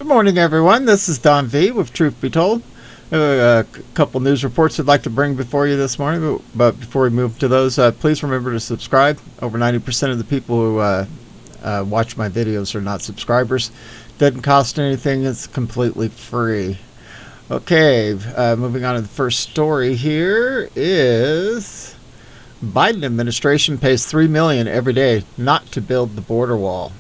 Good morning, everyone. This is Don V with Truth Be Told. A couple news reports I'd like to bring before you this morning, but before we move to those, please remember to subscribe. Over 90% of the people who watch my videos are not subscribers. Doesn't cost anything. It's completely free. Okay, moving on to the first story here is Biden administration pays $3 million every day not to build the border wall.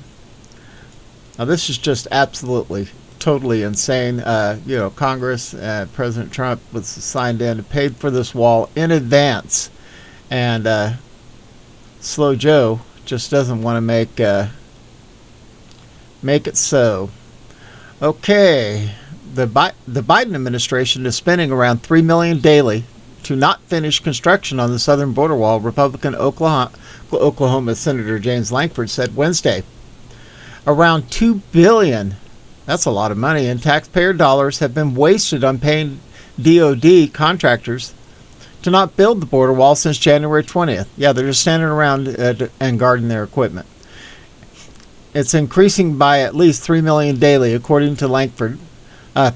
Now, this is just absolutely, totally insane. Congress, President Trump was signed in and paid for this wall in advance. And Slow Joe just doesn't want to make it so. Okay, the Biden administration is spending around $3 million daily to not finish construction on the southern border wall, Republican Oklahoma Senator James Lankford said Wednesday. Around $2 billion, that's a lot of money, in taxpayer dollars have been wasted on paying DOD contractors to not build the border wall since January 20th. Yeah, they're just standing around and guarding their equipment. It's increasing by at least $3 million daily, according to Lankford.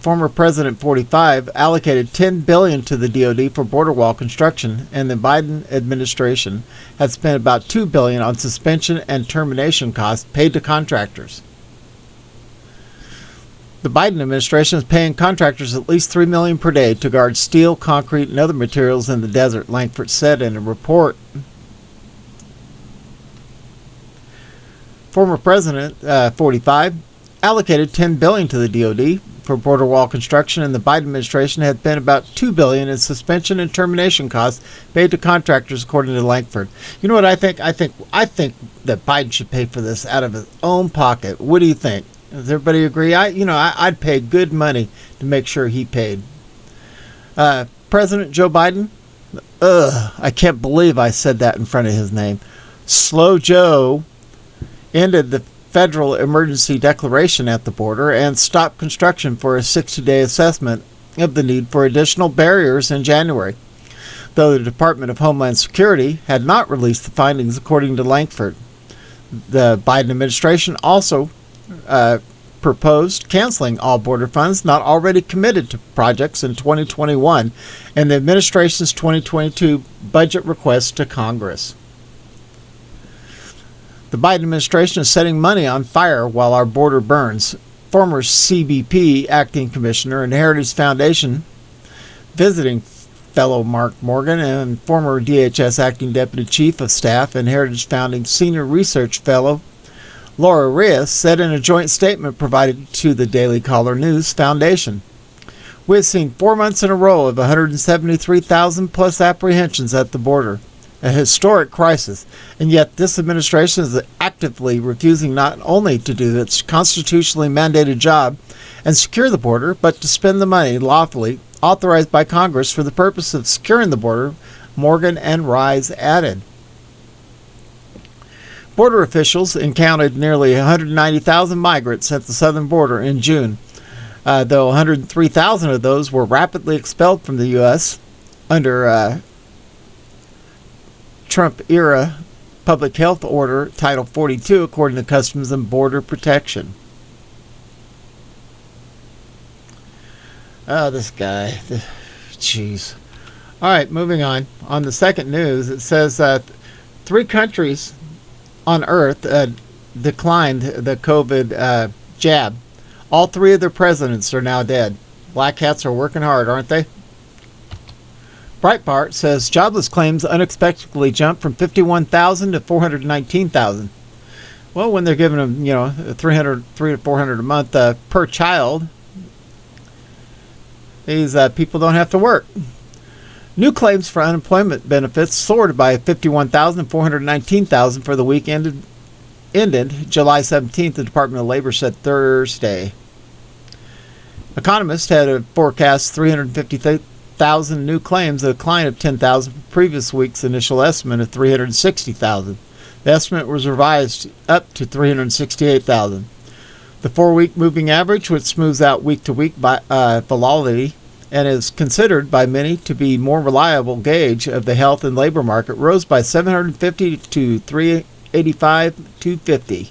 Former President 45 allocated $10 billion to the DOD for border wall construction, and the Biden administration had spent about $2 billion on suspension and termination costs paid to contractors. The Biden administration is paying contractors at least $3 million per day to guard steel, concrete, and other materials in the desert, Lankford said in a report. Former President 45 allocated $10 billion to the DOD for border wall construction, and the Biden administration had spent about $2 billion in suspension and termination costs paid to contractors, according to Lankford. You know what I think? I think that Biden should pay for this out of his own pocket. What do you think? Does everybody agree? I'd pay good money to make sure he paid. President Joe Biden. I can't believe I said that in front of his name. Slow Joe ended the federal emergency declaration at the border and stopped construction for a 60-day assessment of the need for additional barriers in January, though the Department of Homeland Security had not released the findings, according to Lankford. The Biden administration also proposed canceling all border funds not already committed to projects in 2021 and the administration's 2022 budget request to Congress. The Biden administration is setting money on fire while our border burns. Former CBP acting commissioner and Heritage Foundation visiting fellow Mark Morgan and former DHS acting deputy chief of staff and Heritage Founding senior research fellow Laura Reyes said in a joint statement provided to the Daily Caller News Foundation. We have seen 4 months in a row of 173,000 plus apprehensions at the border. A historic crisis, and yet this administration is actively refusing not only to do its constitutionally mandated job and secure the border, but to spend the money lawfully authorized by Congress for the purpose of securing the border, Morgan and Reyes added. Border officials encountered nearly 190,000 migrants at the southern border in June, though 103,000 of those were rapidly expelled from the U.S. under Trump-era Public Health Order Title 42, according to Customs and Border Protection. Oh, this guy. Jeez. All right, moving on. On the second news, it says 3 countries on Earth declined the COVID jab. All 3 of their presidents are now dead. Black hats are working hard, aren't they? Breitbart says jobless claims unexpectedly jumped from 51,000 to 419,000. Well, when they're giving them, $300 to $400 a month per child, these people don't have to work. New claims for unemployment benefits soared by 51,000 and 419,000 for the week ended July 17th, the Department of Labor said Thursday. Economists had a forecast 350,000 new claims, a decline of 10,000 from previous week's initial estimate of 360,000. The estimate was revised up to 368,000. The 4-week moving average, which smooths out week-to-week volatility and is considered by many to be more reliable gauge of the health and labor market, rose by 750 to 385 to 50.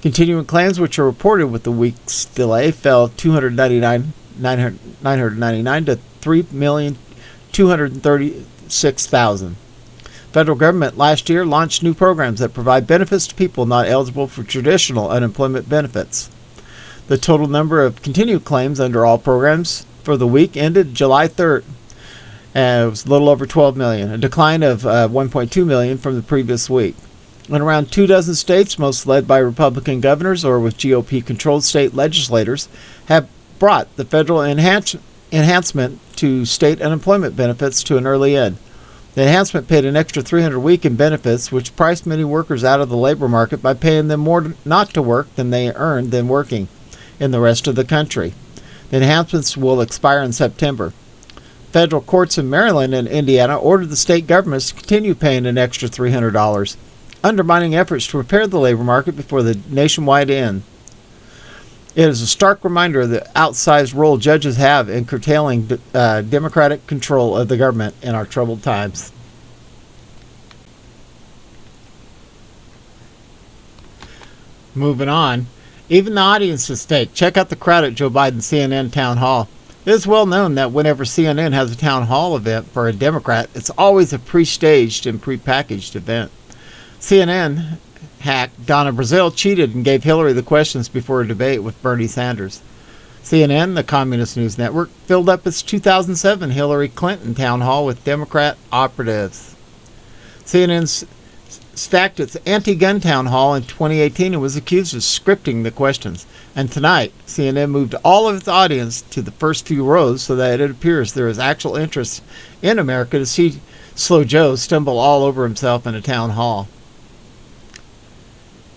Continuing claims which are reported with the week's delay fell 999 to 3,236,000. Federal government last year launched new programs that provide benefits to people not eligible for traditional unemployment benefits. The total number of continued claims under all programs for the week ended July 3rd. It was a little over 12 million, a decline of 1.2 million from the previous week. In around 24 states, most led by Republican governors or with GOP-controlled state legislators, have brought the federal enhancement to state unemployment benefits to an early end. The enhancement paid an extra $300 a week in benefits, which priced many workers out of the labor market by paying them more not to work than they earned than working in the rest of the country. The enhancements will expire in September. Federal courts in Maryland and Indiana ordered the state governments to continue paying an extra $300, undermining efforts to repair the labor market before the nationwide end. It is a stark reminder of the outsized role judges have in curtailing democratic control of the government in our troubled times. Moving on. Even the audience is fake. Check out the crowd at Joe Biden's CNN town hall. It is well known that whenever CNN has a town hall event for a Democrat, it's always a pre-staged and pre-packaged event. CNN hack Donna Brazile cheated and gave Hillary the questions before a debate with Bernie Sanders. CNN, the communist news network, filled up its 2007 Hillary Clinton town hall with Democrat operatives. CNN stacked its anti-gun town hall in 2018 and was accused of scripting the questions. And tonight, CNN moved all of its audience to the first few rows so that it appears there is actual interest in America to see Slow Joe stumble all over himself in a town hall.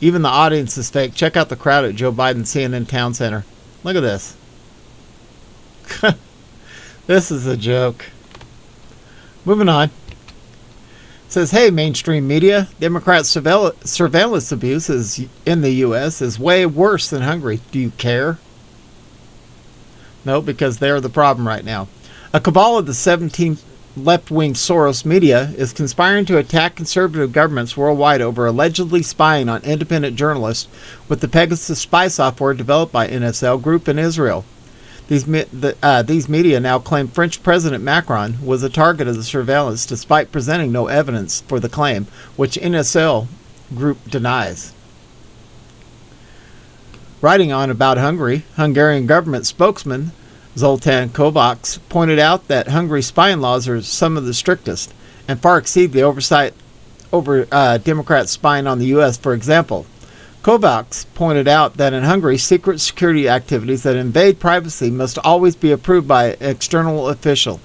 Even the audience is fake. Check out the crowd at Joe Biden's CNN Town Center. Look at this. This is a joke. Moving on. It says, hey, mainstream media, Democrat surveillance abuse in the U.S. is way worse than Hungary. Do you care? No, because they're the problem right now. A cabal of the 17 left-wing Soros media is conspiring to attack conservative governments worldwide over allegedly spying on independent journalists with the Pegasus spy software developed by NSL Group in Israel. These media now claim French President Macron was a target of the surveillance despite presenting no evidence for the claim, which NSL Group denies. Writing on about Hungary, Hungarian government spokesman Zoltán Kovács pointed out that Hungary's spying laws are some of the strictest and far exceed the oversight over Democrats spying on the U.S. For example, Kovács pointed out that in Hungary, secret security activities that invade privacy must always be approved by an external official,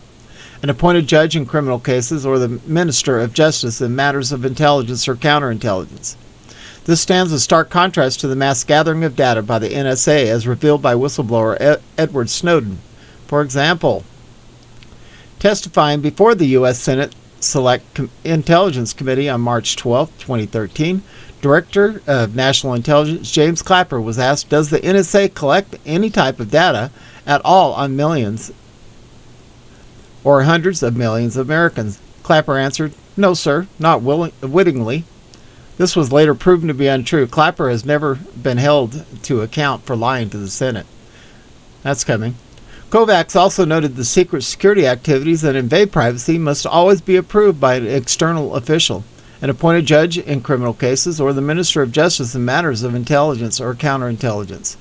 an appointed judge in criminal cases, or the Minister of Justice in matters of intelligence or counterintelligence. This stands in stark contrast to the mass gathering of data by the NSA as revealed by whistleblower Edward Snowden. For example, testifying before the U.S. Senate Select Intelligence Committee on March 12, 2013, Director of National Intelligence James Clapper was asked, does the NSA collect any type of data at all on millions or hundreds of millions of Americans? Clapper answered, no, sir, not wittingly. This was later proven to be untrue. Clapper has never been held to account for lying to the Senate. That's coming. Kovács also noted the secret security activities that invade privacy must always be approved by an external official, an appointed judge in criminal cases, or the Minister of Justice in matters of intelligence or counterintelligence.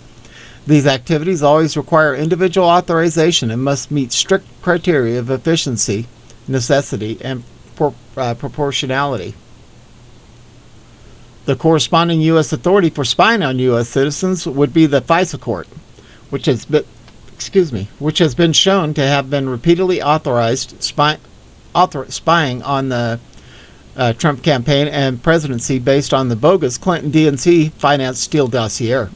These activities always require individual authorization and must meet strict criteria of efficiency, necessity, and proportionality. The corresponding U.S. authority for spying on U.S. citizens would be the FISA court, which has been shown to have been repeatedly authorized spying on the Trump campaign and presidency based on the bogus Clinton DNC finance Steele dossier.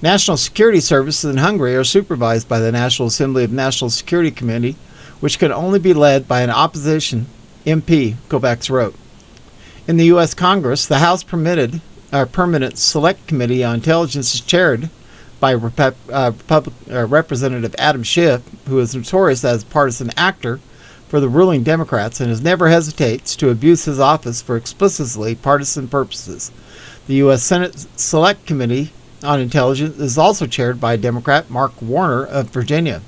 National security services in Hungary are supervised by the National Assembly of National Security Committee, which can only be led by an opposition MP, Kovács wrote. In the U.S. Congress, the House Permanent Select Committee on Intelligence is chaired by Representative Adam Schiff, who is notorious as a partisan actor for the ruling Democrats and never hesitates to abuse his office for explicitly partisan purposes. The U.S. Senate Select Committee on Intelligence is also chaired by Democrat Mark Warner of Virginia.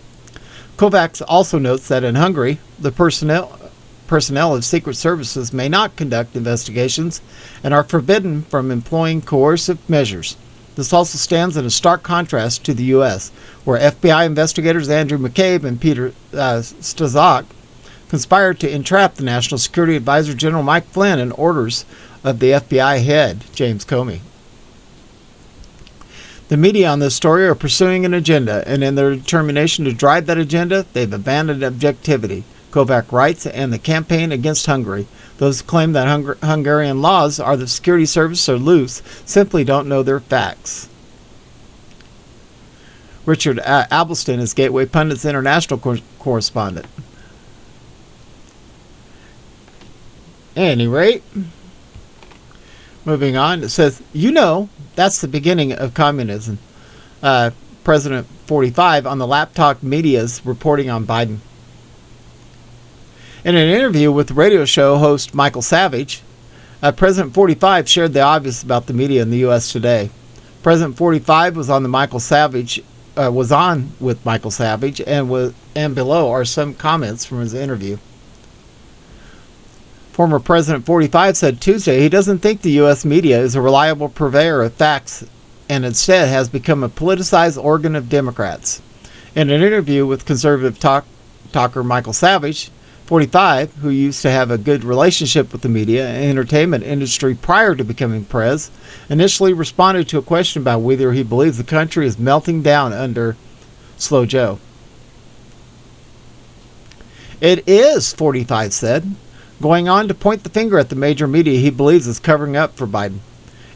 Kovacs also notes that in Hungary, the personnel of secret services may not conduct investigations and are forbidden from employing coercive measures. This also stands in a stark contrast to the U.S., where FBI investigators Andrew McCabe and Peter Strzok conspired to entrap the National Security Advisor General Mike Flynn in orders of the FBI head, James Comey. The media on this story are pursuing an agenda, and in their determination to drive that agenda, they've abandoned objectivity, Kovac writes, and the campaign against Hungary. Those who claim that Hungarian laws are the security service are loose simply don't know their facts. Richard Abelston is Gateway Pundit's international correspondent. At any rate, moving on, it says, that's the beginning of communism. President 45 on the Laptop Media's reporting on Biden. In an interview with radio show host Michael Savage, President 45 shared the obvious about the media in the U.S. today. President 45 was on with Michael Savage, and below are some comments from his interview. Former President 45 said Tuesday he doesn't think the U.S. media is a reliable purveyor of facts and instead has become a politicized organ of Democrats. In an interview with conservative talker Michael Savage, 45, who used to have a good relationship with the media and entertainment industry prior to becoming prez, initially responded to a question about whether he believes the country is melting down under Slow Joe. It is, 45 said, going on to point the finger at the major media he believes is covering up for Biden.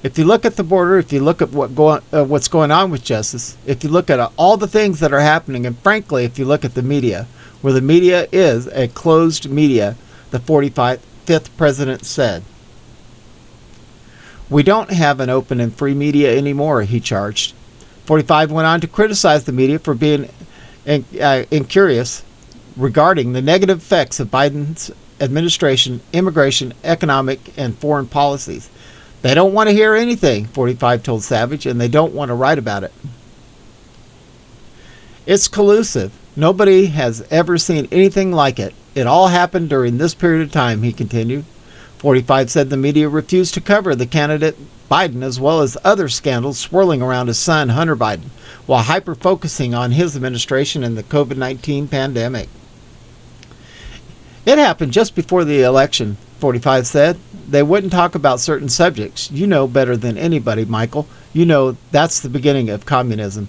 If you look at the border, if you look at what's going on with justice, if you look at all the things that are happening, and frankly, if you look at the media, where the media is a closed media, the 45th president said. We don't have an open and free media anymore, he charged. 45 went on to criticize the media for being incurious regarding the negative effects of Biden's administration, immigration, economic, and foreign policies. They don't want to hear anything, 45 told Savage, and they don't want to write about it. It's collusive. Nobody has ever seen anything like it. It all happened during this period of time, he continued. 45 said the media refused to cover the candidate Biden as well as other scandals swirling around his son, Hunter Biden, while hyper-focusing on his administration and the COVID-19 pandemic. It happened just before the election, 45 said. They wouldn't talk about certain subjects. You know better than anybody, Michael. You know that's the beginning of communism.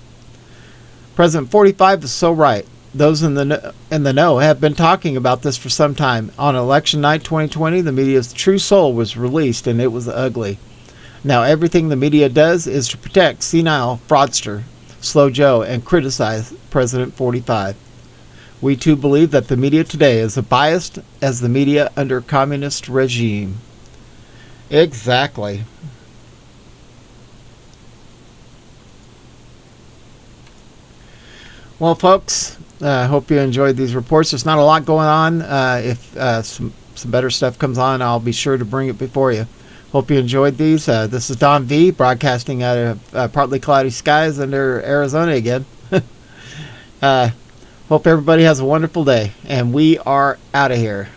President 45 is so right. Those in the know have been talking about this for some time. On election night 2020, the media's true soul was released, and it was ugly. Now everything the media does is to protect senile fraudster Slow Joe and criticize President 45. We too believe that the media today is as biased as the media under communist regime. Exactly. Well, folks, I hope you enjoyed these reports. There's not a lot going on. If some better stuff comes on, I'll be sure to bring it before you. Hope you enjoyed these. This is Don V, broadcasting out of partly cloudy skies under Arizona again. Hope everybody has a wonderful day, and we are out of here.